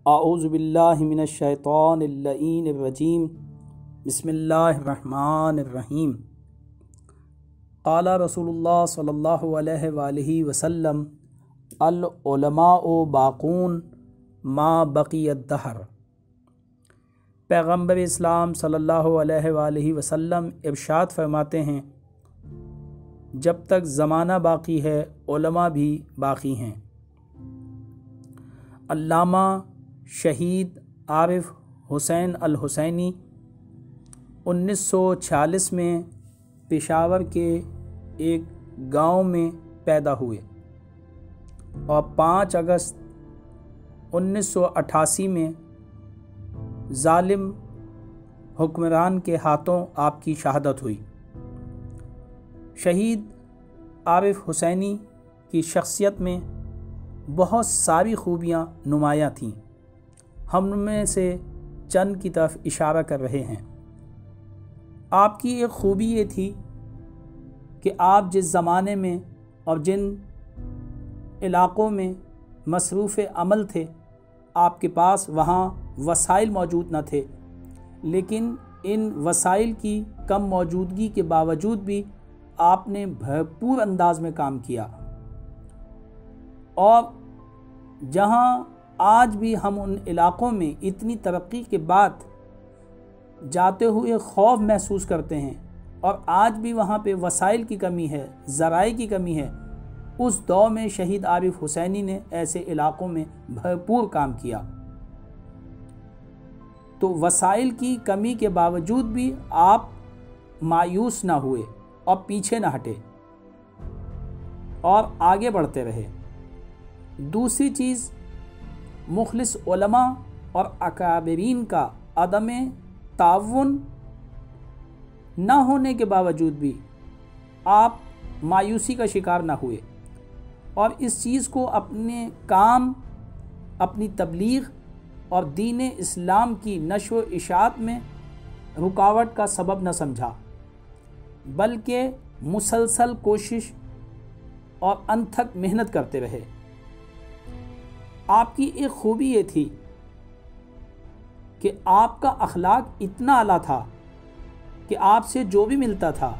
اعوذ باللہ من الشیطان اللعین الرجیم بسم اللہ الرحمن الرحیم قال رسول اللہ صلی اللہ علیہ وآلہ وسلم العلماء باقون ما بقی الدہر۔ پیغمبر اسلام صلی اللہ علیہ وآلہ وسلم ارشاد فرماتے ہیں، جب تک زمانہ باقی ہے علماء بھی باقی ہیں۔ علامہ شہید عارف حسین الحسینی 1946 میں پشاور کے ایک گاؤں میں پیدا ہوئے اور 5 اگست 1988 میں ظالم حکمران کے ہاتھوں آپ کی شہادت ہوئی۔ شہید عارف حسینی کی شخصیت میں بہت ساری خوبیاں نمایاں تھیں، ہم میں سے چند کی طرف اشارہ کر رہے ہیں۔ آپ کی ایک خوبی یہ تھی کہ آپ جس زمانے میں اور جن علاقوں میں مصروف عمل تھے، آپ کے پاس وہاں وسائل موجود نہ تھے، لیکن ان وسائل کی کم موجودگی کے باوجود بھی آپ نے بھرپور انداز میں کام کیا، اور جہاں آج بھی ہم ان علاقوں میں اتنی ترقی کے بعد جاتے ہوئے خوف محسوس کرتے ہیں اور آج بھی وہاں پہ وسائل کی کمی ہے، ذرائع کی کمی ہے، اس دور میں شہید عارف حسینی نے ایسے علاقوں میں بھرپور کام کیا۔ تو وسائل کی کمی کے باوجود بھی آپ مایوس نہ ہوئے اور پیچھے نہ ہٹے اور آگے بڑھتے رہے۔ دوسری چیز، مخلص علماء اور اکابرین کا عدم تعاون نہ ہونے کے باوجود بھی آپ مایوسی کا شکار نہ ہوئے اور اس چیز کو اپنے کام، اپنی تبلیغ اور دین اسلام کی نشر و اشاعت میں رکاوٹ کا سبب نہ سمجھا، بلکہ مسلسل کوشش اور انتھک محنت کرتے رہے۔ آپ کی ایک خوبی یہ تھی کہ آپ کا اخلاق اتنا اعلیٰ تھا کہ آپ سے جو بھی ملتا تھا،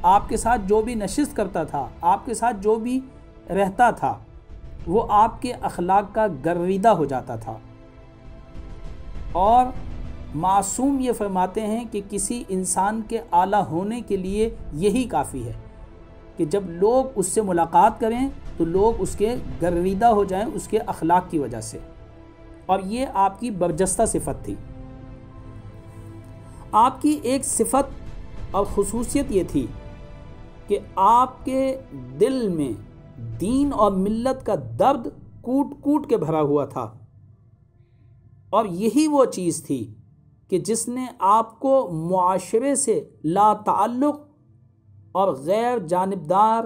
آپ کے ساتھ جو بھی نشست کرتا تھا، آپ کے ساتھ جو بھی رہتا تھا، وہ آپ کے اخلاق کا گرویدہ ہو جاتا تھا۔ اور معصوم یہ فرماتے ہیں کہ کسی انسان کے اعلیٰ ہونے کے لیے یہی کافی ہے کہ جب لوگ اس سے ملاقات کریں تو لوگ اس کے گرویدہ ہو جائیں اس کے اخلاق کی وجہ سے، اور یہ آپ کی برجستہ صفت تھی۔ آپ کی ایک صفت اور خصوصیت یہ تھی کہ آپ کے دل میں دین اور ملت کا درد کوٹ کوٹ کے بھرا ہوا تھا، اور یہی وہ چیز تھی کہ جس نے آپ کو معاشرے سے لا تعلق اور غیر جانبدار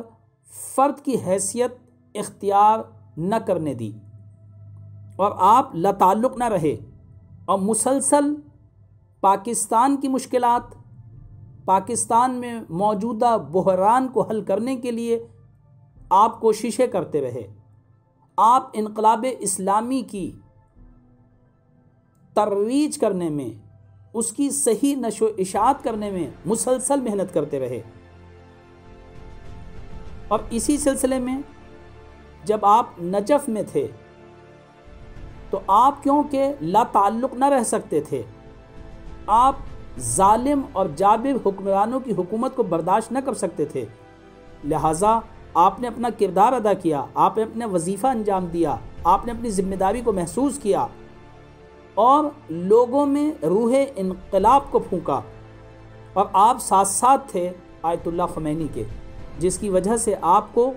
فرد کی حیثیت اختیار نہ کرنے دی، اور آپ لا تعلق نہ رہے اور مسلسل پاکستان کی مشکلات، پاکستان میں موجودہ بحران کو حل کرنے کے لیے آپ کوششیں کرتے رہے۔ آپ انقلاب اسلامی کی ترویج کرنے میں، اس کی صحیح نشر و اشاعت کرنے میں مسلسل محنت کرتے رہے، اور اسی سلسلے میں جب آپ نجف میں تھے تو آپ کیونکہ لا تعلق نہ رہ سکتے تھے، آپ ظالم اور جابر حکمرانوں کی حکومت کو برداشت نہ کر سکتے تھے، لہٰذا آپ نے اپنا کردار ادا کیا، آپ نے اپنا وظیفہ انجام دیا، آپ نے اپنی ذمہ داری کو محسوس کیا اور لوگوں میں روح انقلاب کو پھونکا، اور آپ ساتھ ساتھ تھے آیت اللہ خمینی کے، جس کی وجہ سے آپ کو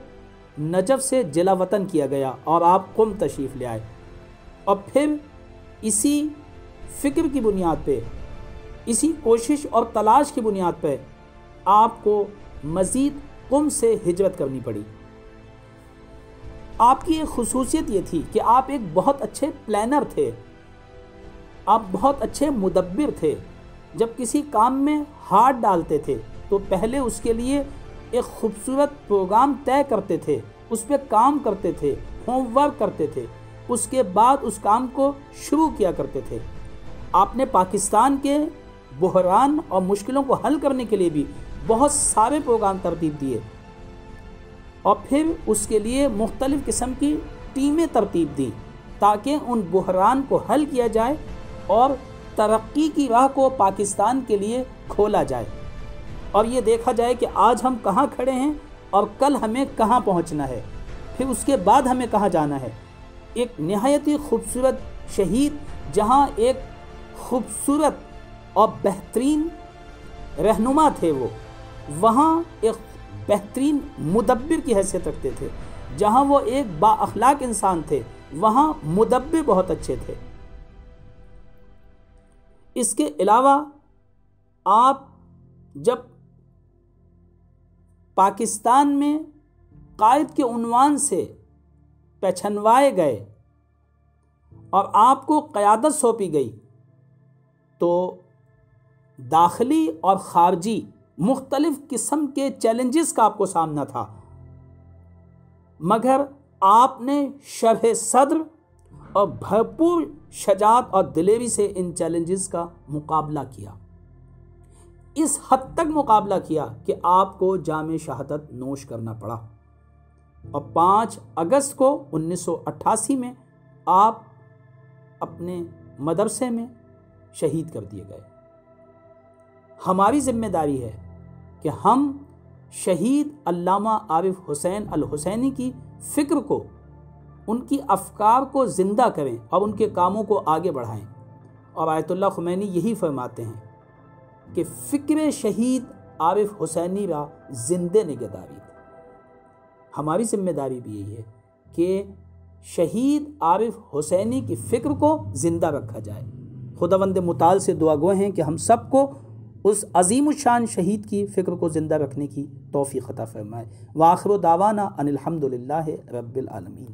نجف سے جلا وطن کیا گیا اور آپ قم تشریف لے آئے، اور پھر اسی فکر کی بنیاد پہ، اسی کوشش اور تلاش کی بنیاد پہ آپ کو مزید قم سے ہجرت کرنی پڑی۔ آپ کی ایک خصوصیت یہ تھی کہ آپ ایک بہت اچھے پلانر تھے، آپ بہت اچھے مدبر تھے۔ جب کسی کام میں ہاتھ ڈالتے تھے تو پہلے اس کے لیے ایک خوبصورت پروگرام طے کرتے تھے، اس پہ کام کرتے تھے، ہوم ورک کرتے تھے، اس کے بعد اس کام کو شروع کیا کرتے تھے۔ آپ نے پاکستان کے بحران اور مشکلوں کو حل کرنے کے لیے بھی بہت سارے پروگرام ترتیب دیے، اور پھر اس کے لیے مختلف قسم کی ٹیمیں ترتیب دیں تاکہ ان بحران کو حل کیا جائے اور ترقی کی راہ کو پاکستان کے لیے کھولا جائے، اور یہ دیکھا جائے کہ آج ہم کہاں کھڑے ہیں اور کل ہمیں کہاں پہنچنا ہے، پھر اس کے بعد ہمیں کہاں جانا ہے۔ ایک نہایت ہی خوبصورت شہید جہاں ایک خوبصورت اور بہترین رہنما تھے، وہ وہاں ایک بہترین مدبر کی حیثیت رکھتے تھے۔ جہاں وہ ایک با اخلاق انسان تھے، وہاں مدبر بہت اچھے تھے۔ اس کے علاوہ آپ جب پاکستان میں قائد کے عنوان سے پہچنوائے گئے اور آپ کو قیادت سونپی گئی تو داخلی اور خارجی مختلف قسم کے چیلنجز کا آپ کو سامنا تھا، مگر آپ نے شرح صدر اور بھرپور شجاعت اور دلیری سے ان چیلنجز کا مقابلہ کیا، اس حد تک مقابلہ کیا کہ آپ کو جام شہادت نوش کرنا پڑا، اور 5 اگست کو 1988 میں آپ اپنے مدرسے میں شہید کر دیے گئے۔ ہماری ذمہ داری ہے کہ ہم شہید علامہ عارف حسین الحسینی کی فکر کو، ان کی افکار کو زندہ کریں اور ان کے کاموں کو آگے بڑھائیں، اور آیت اللہ خمینی یہی فرماتے ہیں کہ فکر شہید عارف حسینی را زندے نگہداری۔ ہماری ذمہ داری بھی یہی ہے کہ شہید عارف حسینی کی فکر کو زندہ رکھا جائے۔ خداوند متعال سے دعا گو ہیں کہ ہم سب کو اس عظیم الشان شہید کی فکر کو زندہ رکھنے کی توفیق عطا فرمائے۔ وآخر دعوانا ان الحمد للہ رب العالمین۔